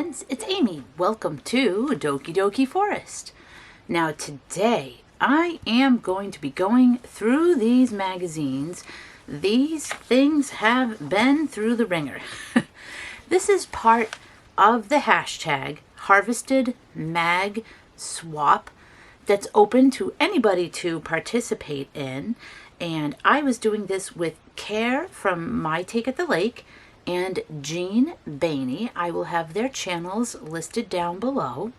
friends, it's Amy. Welcome to Doki Doki Forest. Now today I am going to be going through these magazines. These things have been through the ringer. This is part of the hashtag Harvested Mag Swap that's open to anybody to participate in. And I was doing this with Care from My Take at the Lake and Jeanne. I will have their channels listed down below.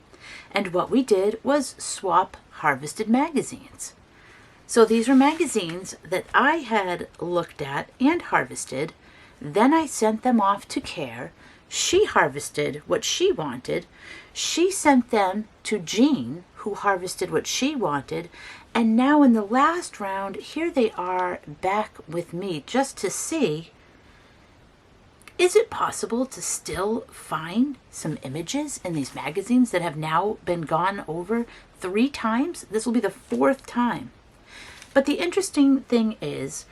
And what we did was swap harvested magazines. So these were magazines that I had looked at and harvested. Then I sent them off to Care. She harvested what she wanted. She sent them to Jeanne, who harvested what she wanted. And now in the last round, here they are back with me just to see, is it possible to still find some images in these magazines that have now been gone over 3 times? This will be the 4th time. But the interesting thing is,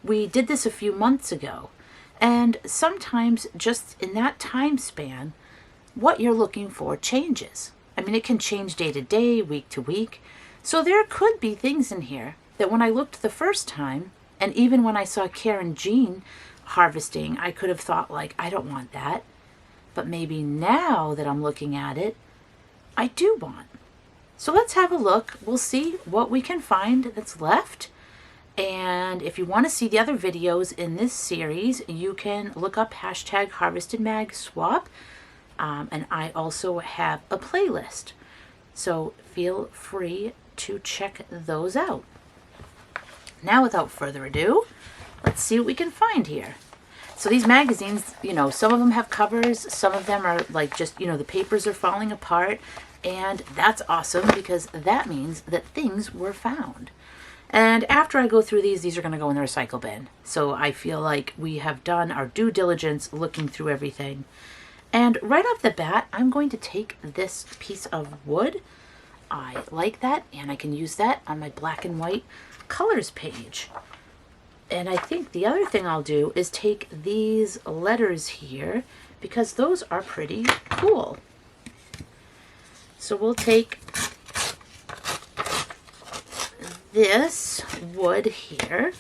we did this a few months ago, and sometimes just in that time span, what you're looking for changes. I mean, it can change day to day, week to week. So there could be things in here that when I looked the first time, and even when I saw Karen Jeanne harvesting, I could have thought, like, I don't want that. But maybe now that I'm looking at it, I do want. So let's have a look. We'll see what we can find that's left. And if you want to see the other videos in this series, you can look up hashtag Harvested Mag Swap. And I also have a playlist. So feel free to check those out. Now, without further ado, let's see what we can find here. So these magazines, you know, some of them have covers, some of them are like just, you know, the papers are falling apart, and that's awesome because that means that things were found. And after I go through these are going to go in the recycle bin. So I feel like we have done our due diligence looking through everything. And right off the bat, I'm going to take this piece of wood. I like that, and I can use that on my black and white colors page. And I think the other thing I'll do is take these letters here because those are pretty cool. So we'll take this wood here,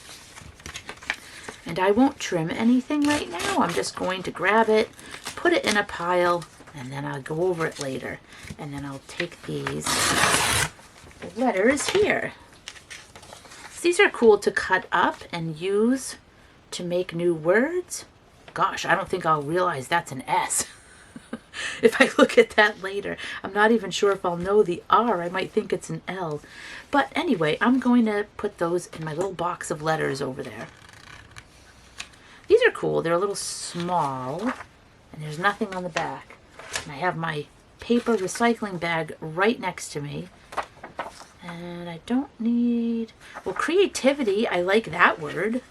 and I won't trim anything right now. I'm just going to grab it, put it in a pile, and then I'll go over it later. And then I'll take these letters here. These are cool to cut up and use to make new words. Gosh, I don't think I'll realize that's an S. If I look at that later, I'm not even sure if I'll know the R. I might think it's an L. But anyway, I'm going to put those in my little box of letters over there. These are cool. They're a little small, and there's nothing on the back. And I have my paper recycling bag right next to me. And I don't need, well, creativity, I like that word.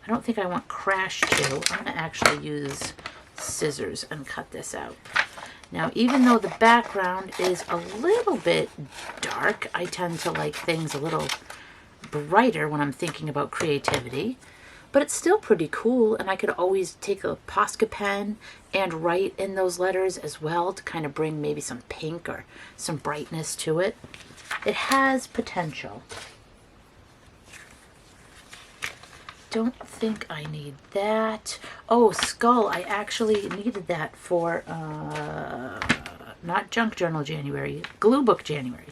I don't think I want crash too. I'm going to actually use scissors and cut this out. Now, even though the background is a little bit dark, I tend to like things a little brighter when I'm thinking about creativity. But it's still pretty cool, and I could always take a Posca pen and write in those letters as well to kind of bring maybe some pink or some brightness to it. It has potential. Don't think I need that. Oh, skull. I actually needed that for, not Junk Journal January, Glue Book January.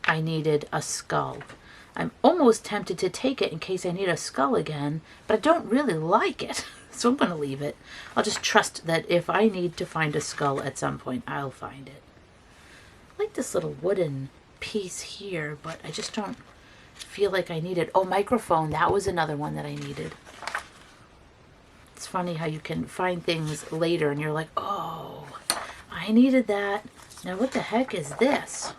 I needed a skull. I'm almost tempted to take it in case I need a skull again, but I don't really like it, so I'm going to leave it. I'll just trust that if I need to find a skull at some point, I'll find it. I like this little wooden piece here, but I just don't feel like I need it. Oh, microphone. That was another one that I needed. It's funny how you can find things later and you're like, oh, I needed that. Now, what the heck is this?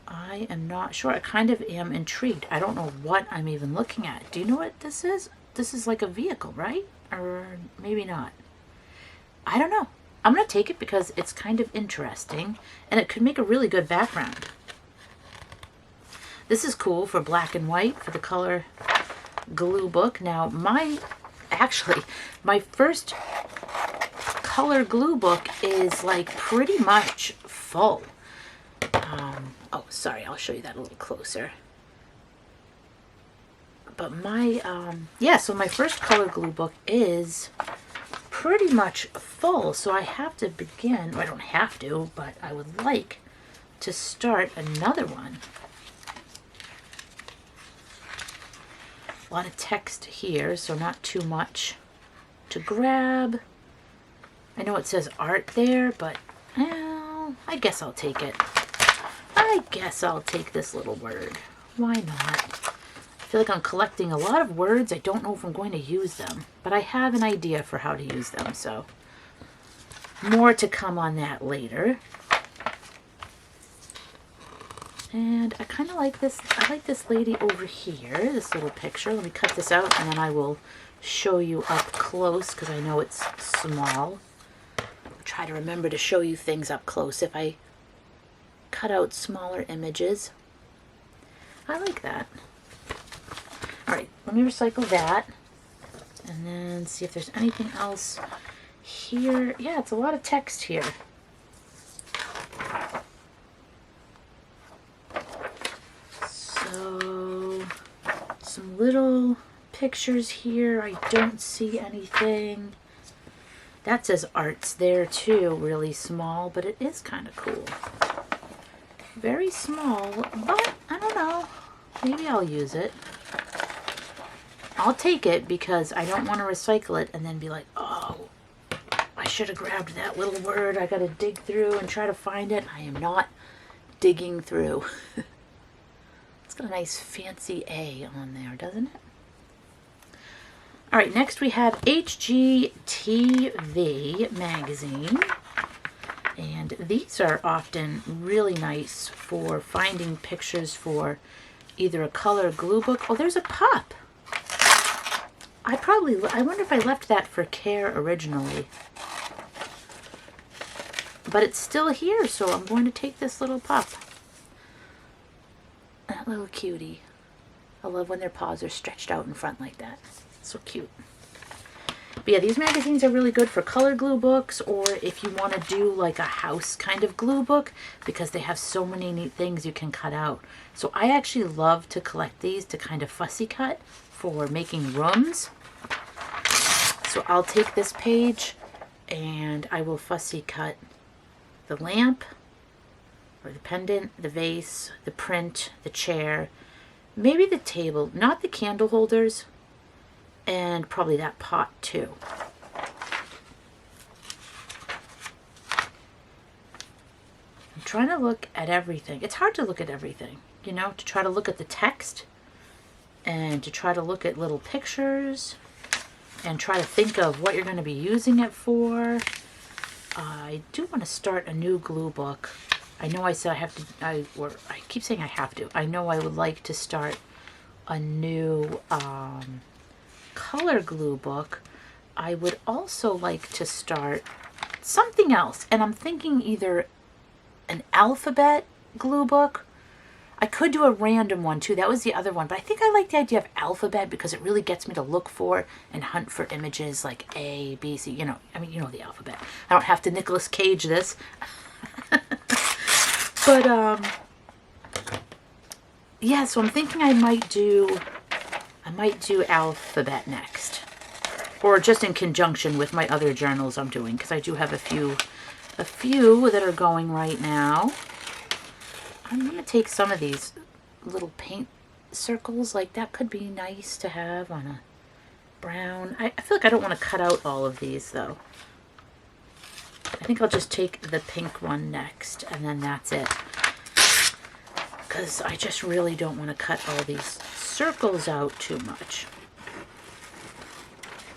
I am not sure. I kind of am intrigued. I don't know what I'm even looking at. Do you know what this is? This is like a vehicle, right? Or maybe not. I don't know. I'm going to take it because it's kind of interesting, and it could make a really good background. This is cool for black and white, for the color glue book. Now, my first color glue book is like pretty much full. Oh, sorry, I'll show you that a little closer. But my, yeah, so my first color glue book is pretty much full. So I have to begin, well, I don't have to, but I would like to start another one. A lot of text here, so not too much to grab. I know it says art there, but well, I guess I'll take it. I guess I'll take this little word. Why not? I feel like I'm collecting a lot of words. I don't know if I'm going to use them, but I have an idea for how to use them, so more to come on that later. And I kind of like this. I like this lady over here, this little picture. Let me cut this out and then I will show you up close because I know it's small. I'll try to remember to show you things up close if I cut out smaller images. I like that. All right, let me recycle that and then see if there's anything else here. Yeah, it's a lot of text here. So, some little pictures here. I don't see anything. That says arts there too, really small, but it is kind of cool. Very small, but I don't know. Maybe I'll use it. I'll take it because I don't want to recycle it and then be like, oh, I should have grabbed that little word. I got to dig through and try to find it. I am not digging through. It's got a nice fancy A on there, doesn't it? All right, next we have HGTV magazine. And these are often really nice for finding pictures for either a color glue book. Oh, there's a pup. I wonder if I left that for care originally. But it's still here, so I'm going to take this little pup. That little cutie. I love when their paws are stretched out in front like that. So cute. But yeah, these magazines are really good for color glue books, or if you want to do like a house kind of glue book, because they have so many neat things you can cut out. So I actually love to collect these to kind of fussy cut for making rooms. So I'll take this page and I will fussy cut the lamp, or the pendant, the vase, the print, the chair, maybe the table, not the candle holders, and probably that pot too. I'm trying to look at everything. It's hard to look at everything, you know, to try to look at the text and to try to look at little pictures and try to think of what you're going to be using it for. I do want to start a new glue book. I know I said I have to, I keep saying I have to. I know I would like to start a new color glue book. I would also like to start something else, and I'm thinking either an alphabet glue book. I could do a random one too. That was the other one, but I think I like the idea of alphabet because it really gets me to look for and hunt for images like A, B, C, you know, I mean, you know the alphabet. I don't have to Nicolas Cage this. But yeah, so I'm thinking I might do alphabet next, or just in conjunction with my other journals I'm doing, because I do have a few that are going right now. I'm gonna take some of these little paint circles, like that could be nice to have on a brown. I feel like I don't want to cut out all of these though. I think I'll just take the pink one next, and then that's it. Because I just really don't want to cut all these circles out too much.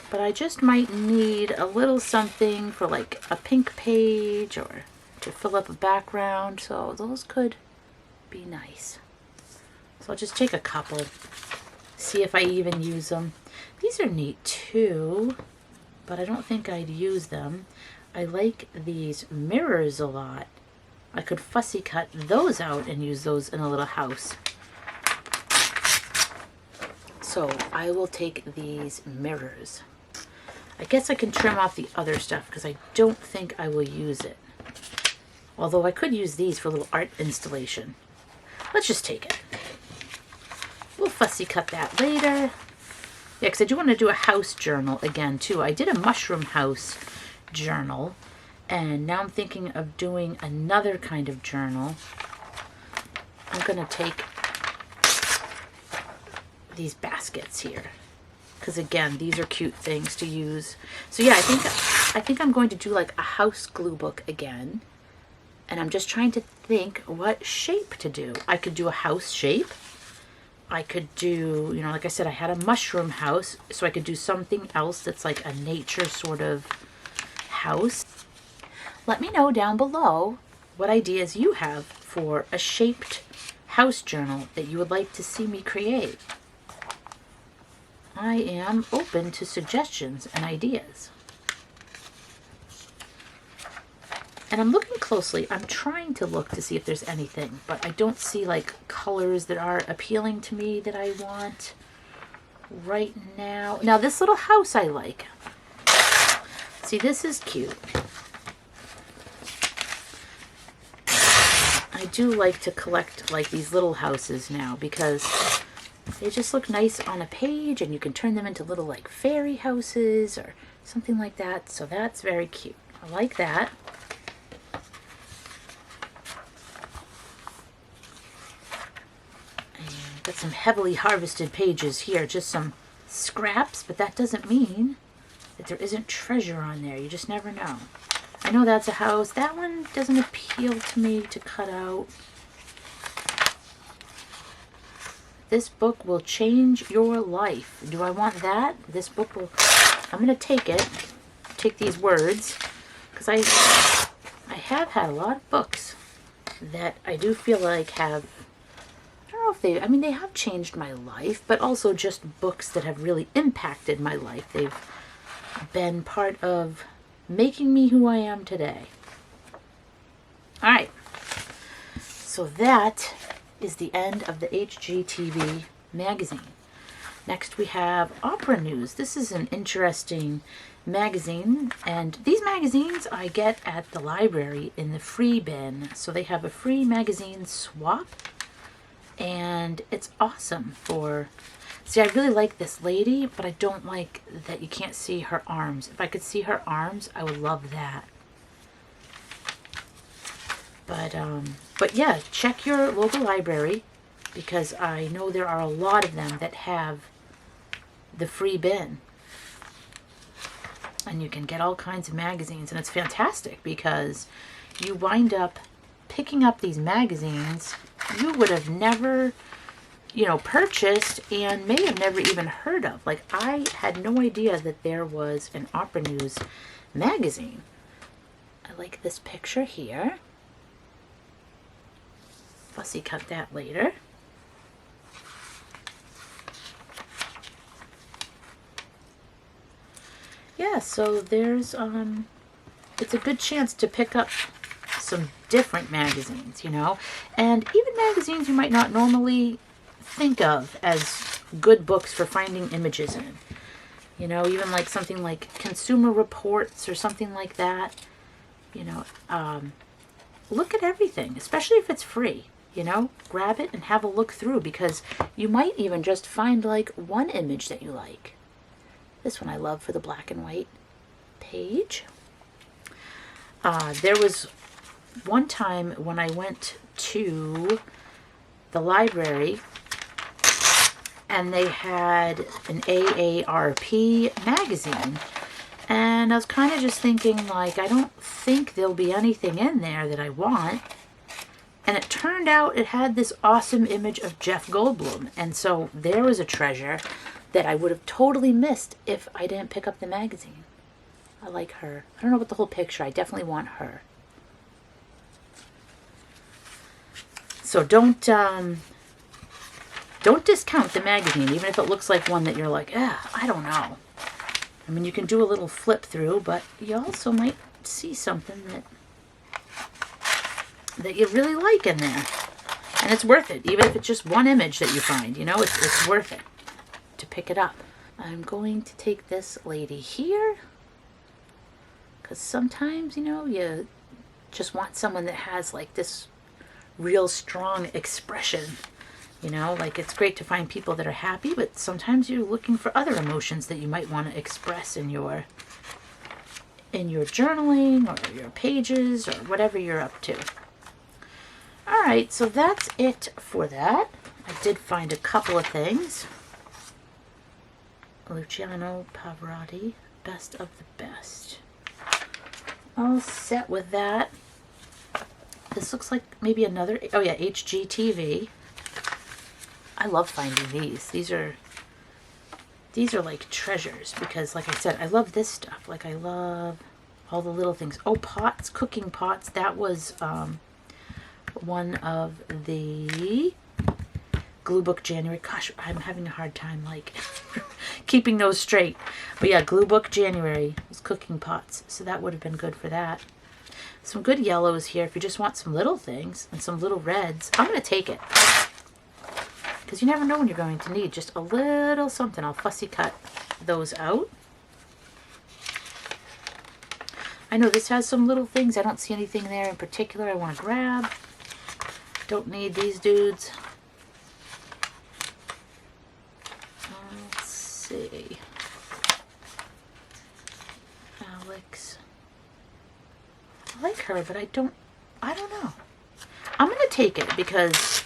But I just might need a little something for like a pink page or to fill up a background. So those could be nice. So I'll just take a couple, see if I even use them. These are neat too, but I don't think I'd use them. I like these mirrors a lot. I could fussy cut those out and use those in a little house. So I will take these mirrors. I guess I can trim off the other stuff because I don't think I will use it. Although I could use these for a little art installation. Let's just take it. We'll fussy cut that later. Yeah, because I do want to do a house journal again, too. I did a mushroom house journal, and now I'm thinking of doing another kind of journal. I'm going to take these baskets here, because again, these are cute things to use. So yeah, I think I'm going to do like a house glue book again, and I'm just trying to think what shape to do. I could do a house shape. I could do, you know, like I said, I had a mushroom house, so I could do something else that's like a nature sort of house. Let me know down below what ideas you have for a shaped house journal that you would like to see me create. I am open to suggestions and ideas. And I'm looking closely. I'm trying to look to see if there's anything, but I don't see like colors that are appealing to me that I want right now. Now this little house I like. See, this is cute. I do like to collect like these little houses now because they just look nice on a page, and you can turn them into little like fairy houses or something like that. So that's very cute. I like that. Got some heavily harvested pages here, just some scraps, but that doesn't mean that there isn't treasure on there. You just never know. I know that's a house. That one doesn't appeal to me to cut out. This book will change your life. Do I want that? This book will... I'm going to take it. Take these words. Because I have had a lot of books that I do feel like have... I mean, they have changed my life, but also just books that have really impacted my life. They've been part of making me who I am today. All right. So that is the end of the HGTV magazine. Next we have Opera News. This is an interesting magazine, and these magazines I get at the library in the free bin. So they have a free magazine swap. And it's awesome for... See, I really like this lady, but I don't like that you can't see her arms. If I could see her arms, I would love that. But yeah, check your local library, because I know there are a lot of them that have the free bin. And you can get all kinds of magazines, and it's fantastic because you wind up picking up these magazines you would have never, you know, purchased and may have never even heard of. Like, I had no idea that there was an Opera News magazine. I like this picture here. Fussy cut that later. Yeah, so there's, it's a good chance to pick up some different magazines, you know, and even magazines you might not normally think of as good books for finding images in. You know, even like something like Consumer Reports or something like that. You know, look at everything, especially if it's free. You know, grab it and have a look through, because you might even just find like one image that you like. This one I love for the black and white page. There was one time when I went to the library and they had an AARP magazine, and I was kind of just thinking, like, I don't think there'll be anything in there that I want. And it turned out it had this awesome image of Jeff Goldblum, and so there was a treasure that I would have totally missed if I didn't pick up the magazine. I like her. I don't know about the whole picture. I definitely want her. So don't discount the magazine, even if it looks like one that you're like, I don't know. I mean, you can do a little flip through, but you also might see something that you really like in there. And it's worth it, even if it's just one image that you find, you know, it's worth it to pick it up. I'm going to take this lady here. Because sometimes, you know, you just want someone that has like this real strong expression. You know, like it's great to find people that are happy, but sometimes you're looking for other emotions that you might want to express in your journaling or your pages or whatever you're up to. All right, so that's it for that. I did find a couple of things. Luciano Pavarotti, Best of the Best. All set with that. This looks like maybe another, oh yeah, HGTV. I love finding these. These are like treasures because, like I said, I love this stuff. Like I love all the little things. Oh, pots, cooking pots. That was one of the Glue Book January. Gosh, I'm having a hard time like keeping those straight. But yeah, Glue Book January was cooking pots. So that would have been good for that. Some good yellows here if you just want some little things and some little reds. I'm going to take it. Because you never know when you're going to need just a little something. I'll fussy cut those out. I know this has some little things. I don't see anything there in particular I want to grab. Don't need these dudes. Let's see. Alex. I like her, but I don't know. I'm going to take it because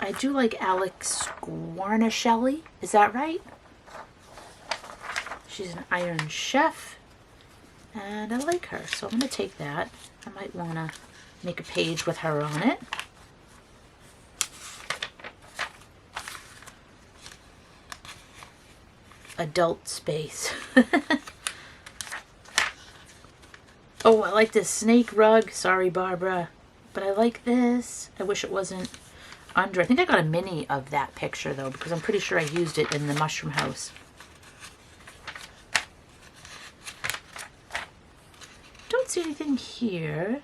I do like Alex Guarnaschelli. Is that right? She's an Iron Chef. And I like her, so I'm going to take that. I might want to make a page with her on it. Adult space. Oh, I like this snake rug. Sorry, Barbara. But I like this. I wish it wasn't under. I think I got a mini of that picture, though, because I'm pretty sure I used it in the mushroom house. Don't see anything here.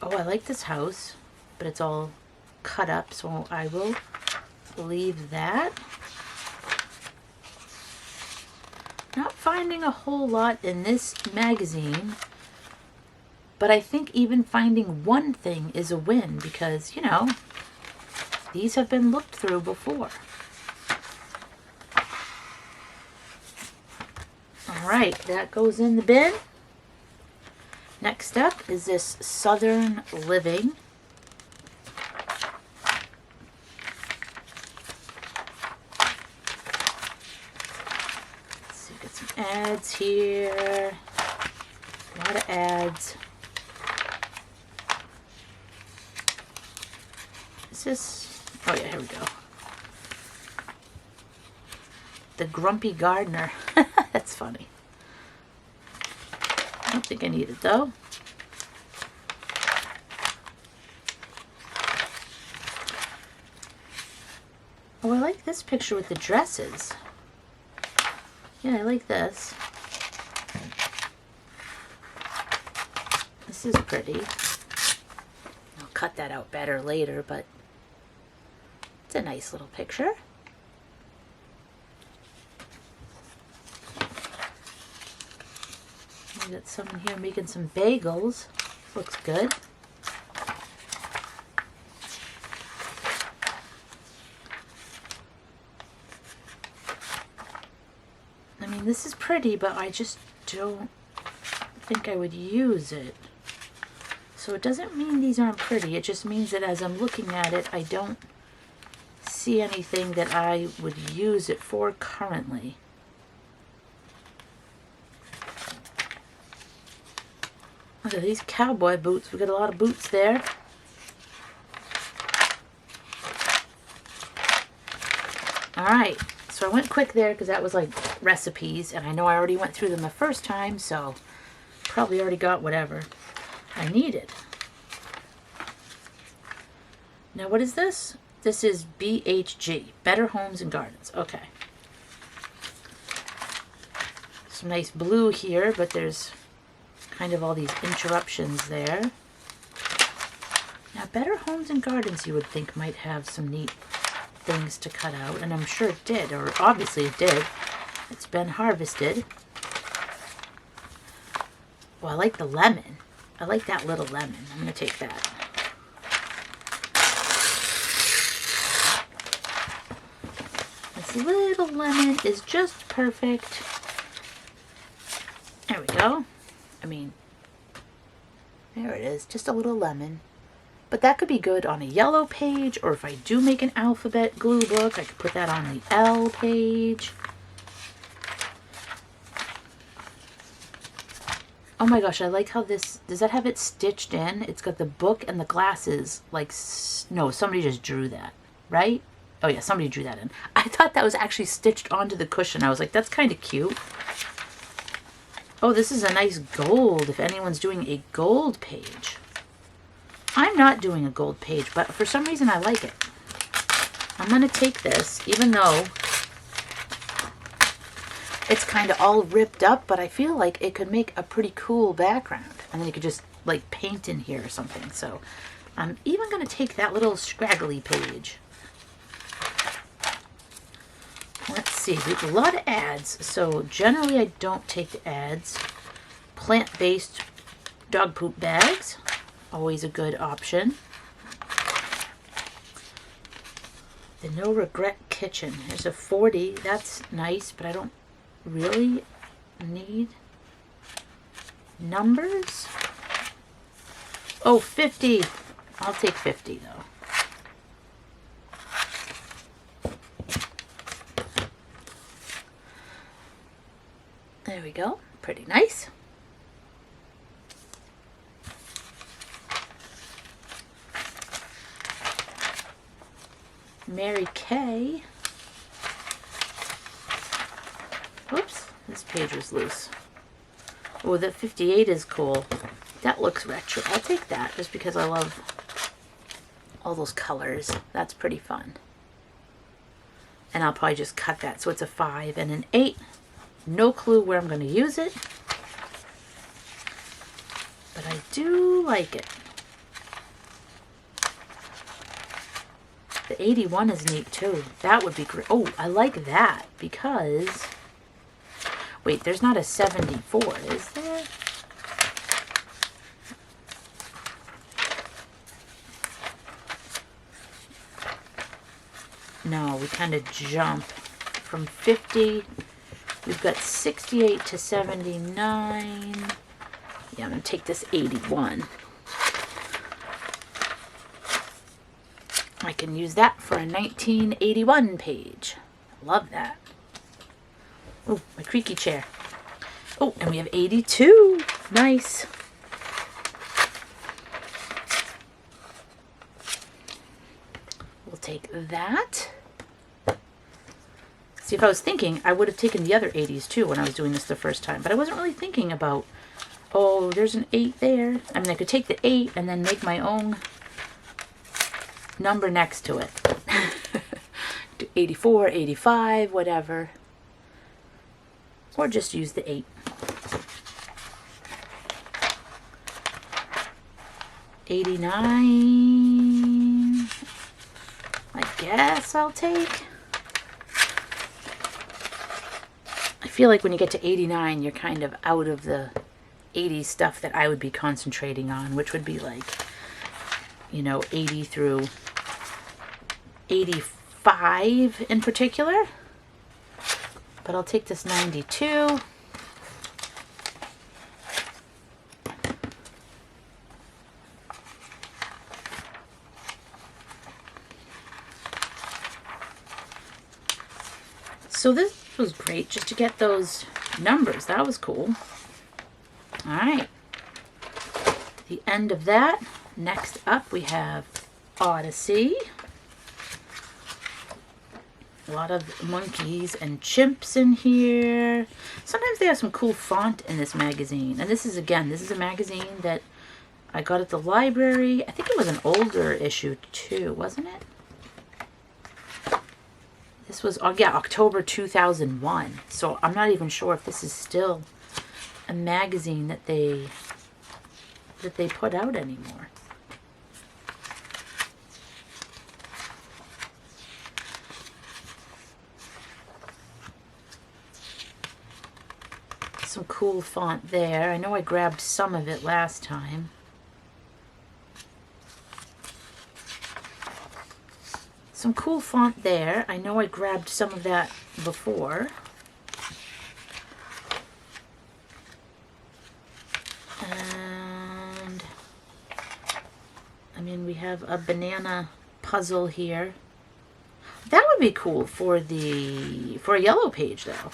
Oh, I like this house, but it's all cut up, so I will leave that. Not finding a whole lot in this magazine, but I think even finding one thing is a win because, you know, these have been looked through before. All right, that goes in the bin. Next up is this Southern Living. Let's see, got some ads here. A lot of ads. Is this, oh yeah, here we go. The Grumpy Gardener. That's funny. I don't think I need it though. Oh, I like this picture with the dresses. Yeah, I like this. This is pretty. I'll cut that out better later, but it's a nice little picture. We got someone here making some bagels. Looks good. I mean, this is pretty, but I just don't think I would use it. So it doesn't mean these aren't pretty. It just means that as I'm looking at it, I don't see anything that I would use it for currently. Look at these cowboy boots. We got a lot of boots there. Alright, so I went quick there because that was like recipes, and I know I already went through them the first time, so probably already got whatever I needed. Now what is this? This is BHG, Better Homes and Gardens. Okay. Some nice blue here, but there's kind of all these interruptions there. Now, Better Homes and Gardens, you would think, might have some neat things to cut out, and I'm sure it did, or obviously it did. It's been harvested. Oh, I like the lemon. I like that little lemon. I'm going to take that. This little lemon is just perfect. There we go. I mean, there it is. Just a little lemon. But that could be good on a yellow page, or if I do make an alphabet glue book, I could put that on the L page. Oh my gosh, I like how this, does that have it stitched in? It's got the book and the glasses, like, no, somebody just drew that, right? Oh yeah, somebody drew that in. I thought that was actually stitched onto the cushion. I was like, that's kind of cute. Oh, this is a nice gold, if anyone's doing a gold page. I'm not doing a gold page, but for some reason I like it. I'm going to take this, even though it's kind of all ripped up, but I feel like it could make a pretty cool background. And then you could just like paint in here or something. So I'm even going to take that little scraggly page. Let's see, we have a lot of ads. So generally I don't take the ads. Plant-based dog poop bags, always a good option. The No Regret Kitchen. There's a 40. That's nice, but I don't really need numbers. Oh, 50. I'll take 50 though. There we go. Pretty nice. Mary Kay. Whoops, this page was loose. Oh, the 58 is cool. That looks retro. I'll take that just because I love all those colors. That's pretty fun. And I'll probably just cut that so it's a 5 and an 8. No clue where I'm going to use it, but I do like it. The 81 is neat too. That would be great. Oh, I like that because, wait, there's not a 74, is there? No, we kind of jump from 50. We've got 68 to 79. Yeah, I'm going to take this 81. I can use that for a 1981 page. Love that. Oh, my creaky chair. Oh, and we have 82. Nice. We'll take that. See, if I was thinking, I would have taken the other 80s too when I was doing this the first time. But I wasn't really thinking about, oh, there's an 8 there. I mean, I could take the 8 and then make my own number next to it. 84, 85, whatever. Or just use the 8. 89. I guess I'll take. I feel like when you get to 89, you're kind of out of the 80s stuff that I would be concentrating on, which would be like, you know, 80 through 85 in particular. But I'll take this 92. So this was great just to get those numbers. That was cool. All right. The end of that. Next up we have Odyssey. A lot of monkeys and chimps in here. Sometimes they have some cool font in this magazine. And this is, again, this is a magazine that I got at the library. I think it was an older issue too, wasn't it? This was, oh yeah, October 2001. So I'm not even sure if this is still a magazine that they put out anymore. Some cool font there. I know I grabbed some of it last time. Some cool font there. I know I grabbed some of that before. And I mean, we have a banana puzzle here. That would be cool for a yellow page though.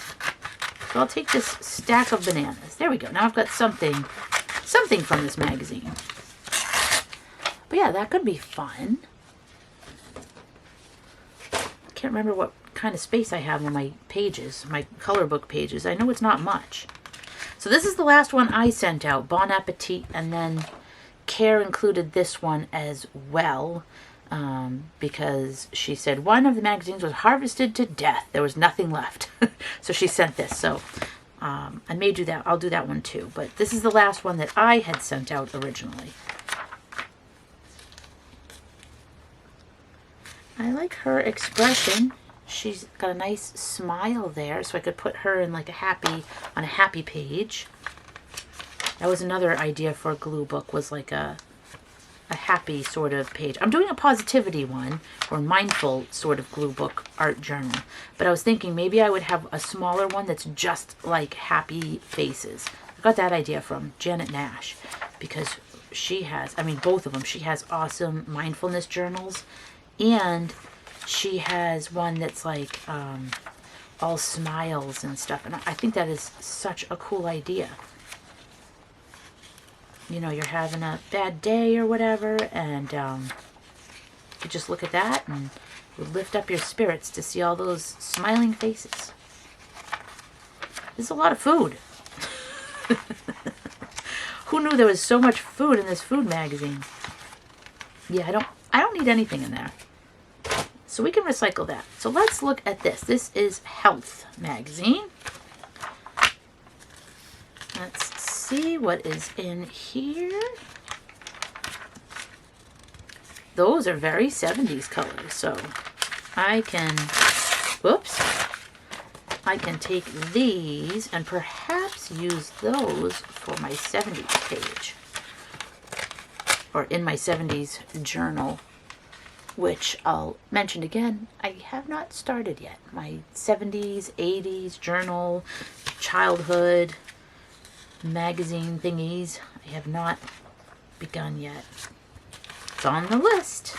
So I'll take this stack of bananas. There we go. Now I've got something from this magazine. But yeah, that could be fun. Can't remember what kind of space I have on my pages, my color book pages. I know it's not much. So this is the last one I sent out, Bon Appetit, and then Care included this one as well, because she said one of the magazines was harvested to death. There was nothing left. So she sent this. So I may do that. I'll do that one too. But this is the last one that I had sent out originally. I like her expression. She's got a nice smile there, so I could put her in like on a happy page. That was another idea for a glue book, was like a happy sort of page. I'm doing a positivity one, or mindful sort of glue book art journal. But I was thinking maybe I would have a smaller one that's just like happy faces. I got that idea from Janet Nash, because she has, I mean both of them, she has awesome mindfulness journals. And she has one that's like all smiles and stuff. And I think that is such a cool idea. You know, you're having a bad day or whatever, and you just look at that and it would lift up your spirits to see all those smiling faces. There's a lot of food. Who knew there was so much food in this food magazine? Yeah, I don't need anything in there. So we can recycle that. So let's look at this. This is Health magazine. Let's see what is in here. Those are very 70s colors. So I can take these and perhaps use those for my 70s page. Or in my 70s journal, which I'll mention again, I have not started yet. My 70s, 80s journal, childhood, magazine thingies, I have not begun yet. It's on the list.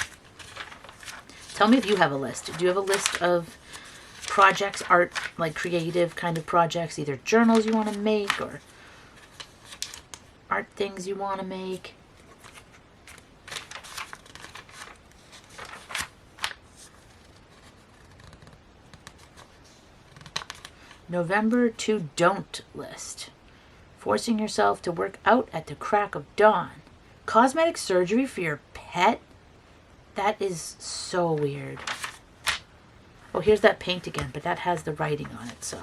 Tell me if you have a list. Do you have a list of projects, art, like creative kind of projects, either journals you want to make or art things you want to make? November to don't list. Forcing yourself to work out at the crack of dawn. Cosmetic surgery for your pet? That is so weird. Oh, here's that paint again, but that has the writing on it, so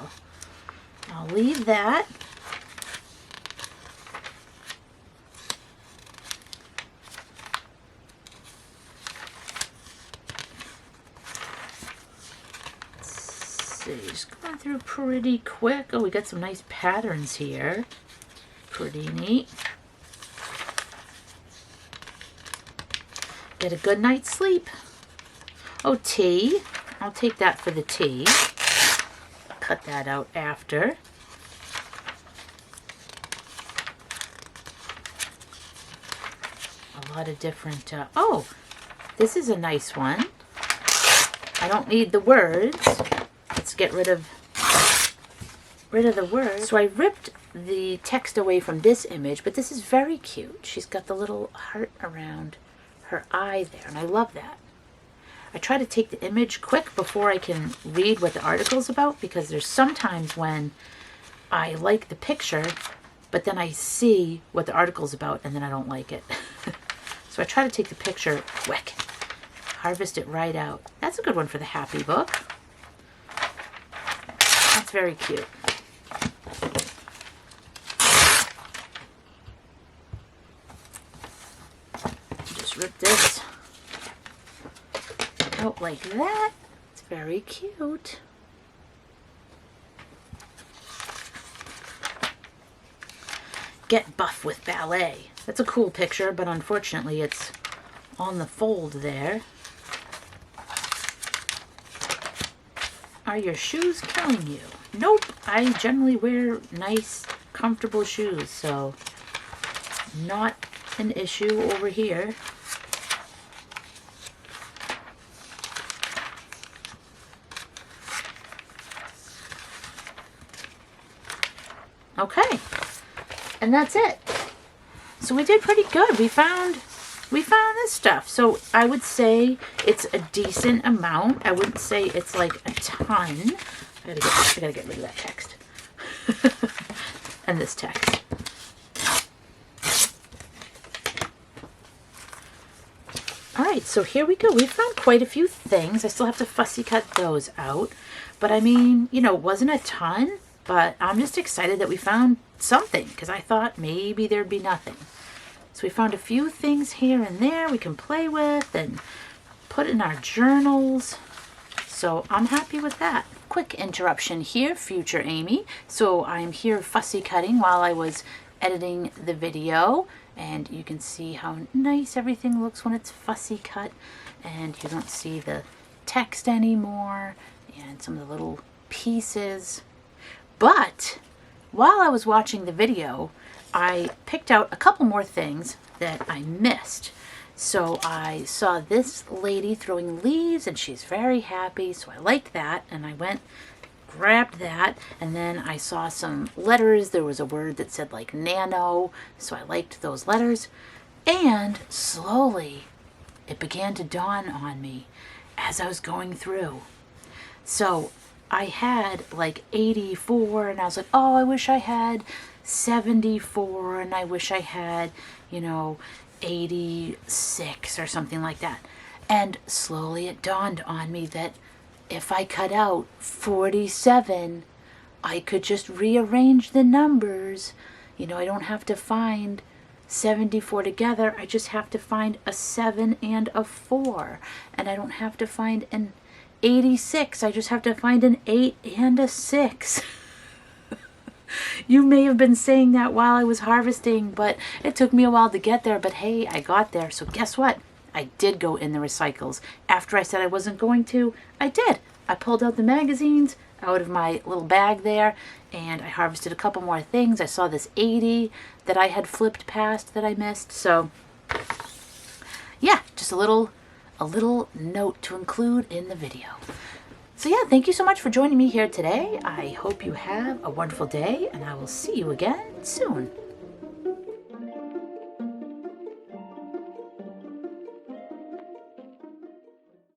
I'll leave that. Just going through pretty quick. Oh, we got some nice patterns here. Pretty neat. Get a good night's sleep. Oh, tea. I'll take that for the tea. Cut that out after. A lot of different... oh, this is a nice one. I don't need the words. Let's get rid of the words. So I ripped the text away from this image, but this is very cute. She's got the little heart around her eye there, and I love that. I try to take the image quick before I can read what the article's about, because there's sometimes when I like the picture, but then I see what the article's about, and then I don't like it. So I try to take the picture quick. Harvest it right out. That's a good one for the happy book. That's very cute. Just rip this out like that. It's very cute. get buff with ballet. That's a cool picture, but unfortunately it's on the fold there. Are your shoes killing you? Nope, I generally wear nice, comfortable shoes, so not an issue over here. Okay, and that's it. So we did pretty good. We found this stuff. So I would say it's a decent amount. I wouldn't say it's like a ton. I gotta get rid of that text. And this text. All right, so here we go. We found quite a few things. I still have to fussy cut those out. But I mean, you know, it wasn't a ton, but I'm just excited that we found something because I thought maybe there'd be nothing. So we found a few things here and there we can play with and put in our journals. So I'm happy with that. Quick interruption here, future Amy. So I'm here fussy cutting while I was editing the video. And you can see how nice everything looks when it's fussy cut. And you don't see the text anymore and some of the little pieces. But while I was watching the video, I picked out a couple more things that I missed. So I saw this lady throwing leaves and she's very happy. So I liked that and I went, grabbed that, and then I saw some letters. There was a word that said like nano. So I liked those letters. And slowly it began to dawn on me as I was going through. So I had like 84 and I was like, oh, I wish I had 74 and I wish I had, you know, 86 or something like that. And slowly it dawned on me that if I cut out 47, I could just rearrange the numbers. You know, I don't have to find 74 together. I just have to find a 7 and a 4. And I don't have to find an 86. I just have to find an 8 and a 6. You may have been saying that while I was harvesting, but it took me a while to get there. But hey, I got there. So guess what? I did go in the recycles. After I said I wasn't going to, I did. I pulled out the magazines out of my little bag there, and I harvested a couple more things. I saw this 80 that I had flipped past that I missed. So yeah, just a little note to include in the video. So yeah, thank you so much for joining me here today. I hope you have a wonderful day, and I will see you again soon.